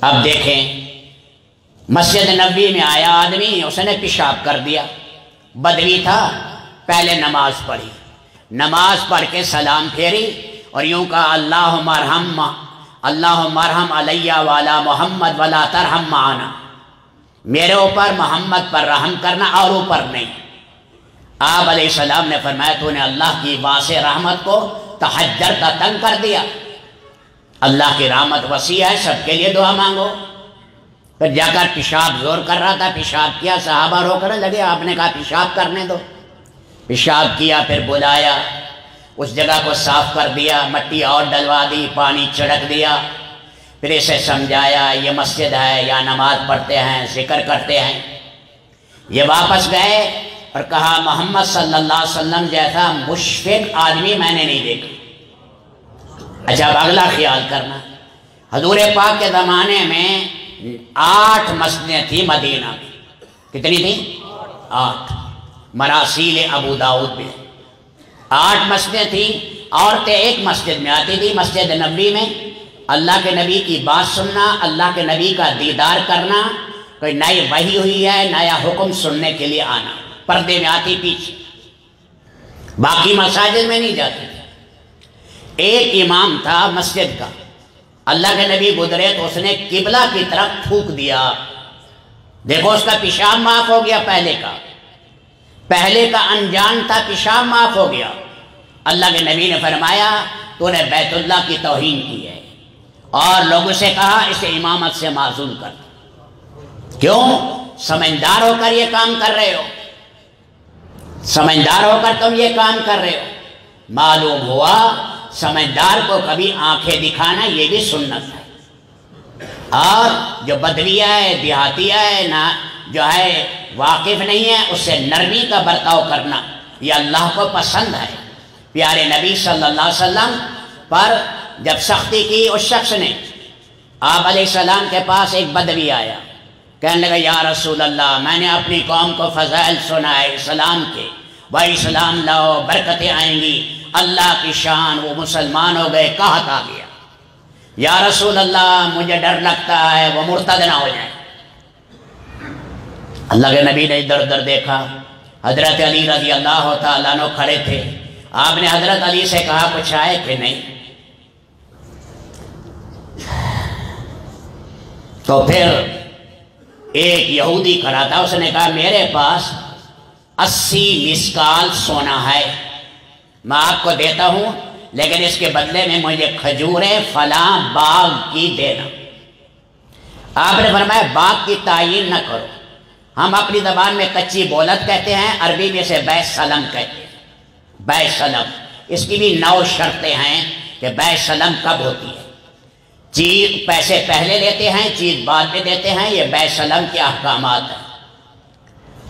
اب دیکھیں، مسجد نبوی میں آیا آدمی، اس نے پیشاب کر دیا، بدوی تھا، پہلے نماز پڑھی، نماز پڑھ کے سلام پھیری اور یوں کہا اللہم ارحم علیہ وعلی محمد ولا ترحم معنا، میرے اوپر محمد پر رحم کرنا اور اوپر نہیں۔ آپ علیہ السلام نے فرمایا تو نے اللہ کی واسع رحمت کو تحجر کا تنگ کر دیا۔ اللہ کی رحمت وسیع ہے، سب کے لیے دعا مانگو۔ پھر جا کر پیشاب زور کر رہا تھا، پیشاب کیا، صحابہ رو کر لگے، آپ نے کہا پیشاب کرنے دو، پیشاب کیا، پھر بلایا، اس جگہ کو صاف کر دیا، مٹی اور ڈلوا دی، پانی چھڑک دیا، پھر اسے سمجھایا یہ مسجد ہے، یا نماز پڑھتے ہیں، ذکر کرتے ہیں۔ یہ واپس گئے اور کہا محمد صلی اللہ علیہ وسلم جیسا مشفق آدمی میں نے نہیں دیکھا۔ اچھا اب اگلا خیال کرنا، حضور پاک کے زمانے میں 8 مسجدیں تھیں مدینہ میں۔ کتنی تھیں؟ 8۔ مراسیل ابو داؤد میں 8 مسجدیں تھیں، عورتیں ایک مسجد میں آتی تھی، مسجد نبوی میں اللہ کے نبی کی بات سننا، اللہ کے نبی کا دیدار کرنا، کوئی نئی وحی ہوئی ہے، نیا حکم سننے کے لیے آنا، پردے میں آتی پیچھے، باقی مساجد میں نہیں جاتی۔ ایک امام تھا مسجد کا، اللہ کے نبی گزرے تو اس نے قبلہ کی طرف تھوک دیا، دیکھو اس کا پیشاب معاف ہو گیا، پہلے کا انجان تھا، پیشاب معاف ہو گیا۔ اللہ کے نبی نے فرمایا تو نے بیت اللہ کی توہین کی ہے، اور لوگوں سے کہا اسے امامت سے معزول کر دو۔ کیوں؟ سمجھدار ہو کر یہ کام کر رہے ہو، سمجھدار ہو کر تم یہ کام کر رہے ہو۔ معلوم ہوا سمجھدار کو کبھی آنکھیں دکھانا یہ بھی سنت ہے، اور جو بدویہ ہے، دیہاتیہ ہے، نہ جو ہے واقف نہیں ہے، اس سے نرمی کا برتاؤ کرنا یہ اللہ کو پسند ہے۔ پیارے نبی صلی اللہ علیہ وسلم پر جب سختی کی اس شخص نے، آپ علیہ السلام کے پاس ایک بدوی آیا، کہنے لگا یا رسول اللہ میں نے اپنی قوم کو فضائل سنا ہے اسلام کے، وہ اسلام لاؤ برکتیں آئیں گی، اللہ کی شان، وہ مسلمان ہو گئے، قحط آ گیا، یا رسول اللہ مجھے ڈر لگتا ہے وہ مرتد نہ ہو جائیں۔ اللہ کے نبی نے ادھر ادھر دیکھا، حضرت علی رضی اللہ تعالیٰ عنہ کھڑے تھے، آپ نے حضرت علی سے کہا کچھ آئے کہ نہیں؟ تو پھر ایک یہودی کھڑا تھا، اس نے کہا میرے پاس 80 مسکال سونا ہے، میں آپ کو دیتا ہوں، لیکن اس کے بدلے میں مجھے کھجوریں فلاں باغ کی دینا۔ آپ نے فرمایا باغ کی تعین نہ کرو، ہم اپنی زبان میں کچی بولت کہتے ہیں، عربی میں سے بیع سلم کہتے ہیں، بیع سلم، اس کی بھی 9 شرطیں ہیں کہ بیع سلم کب ہوتی ہے۔ چیز پیسے پہلے لیتے ہیں، چیز بعد میں دیتے ہیں، یہ بیع سلم کے احکامات ہیں۔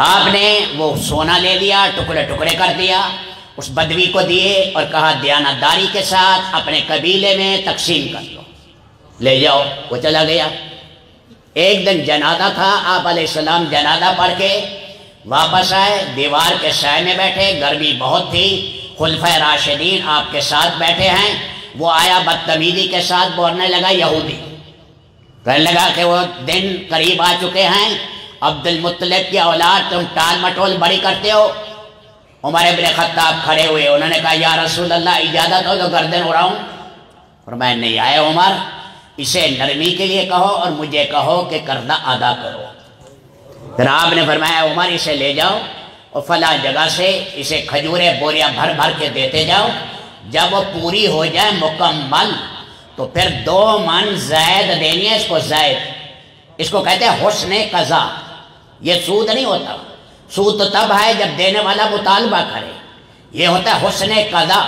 آپ نے وہ سونا لے لیا، ٹکڑے ٹکڑے کر دیا، اس بدوی کو دیے اور کہا دیانتداری کے ساتھ اپنے قبیلے میں تقسیم کر لو، لے جاؤ۔ وہ چلا گیا۔ ایک دن جنازہ تھا، آپ علیہ السلام جنازہ پڑھ کے واپس آئے، دیوار کے سائے میں بیٹھے، گرمی بہت تھی، خلفائے راشدین آپ کے ساتھ بیٹھے ہیں، وہ آیا بدتمیزی کے ساتھ بولنے لگا، یہودی کہنے لگا کہ وہ دن قریب آ چکے ہیں، عبد المطلب کی اولاد تم ٹال مٹول بڑی کرتے ہو۔ عمر ابن خطاب کھڑے ہوئے، انہوں نے کہا یا رسول اللہ اجازت ہو تو گردن اڑاؤں؟ اور میں نہیں آئے عمر، اسے نرمی کے لیے کہو اور مجھے کہو کہ قرضہ ادا کرو۔ پھر آپ نے فرمایا عمر اسے لے جاؤ اور فلاں جگہ سے اسے کھجوریں بوریاں بھر بھر کے دیتے جاؤ، جب وہ پوری ہو جائے مکمل تو پھر 2 من زائد دینی ہے اس کو، زائد، اس کو کہتے ہیں حسن قضا۔ یہ سود نہیں ہوتا، سود تو تب ہے جب دینے والا مطالبہ کرے، یہ ہوتا ہے حسن قضا۔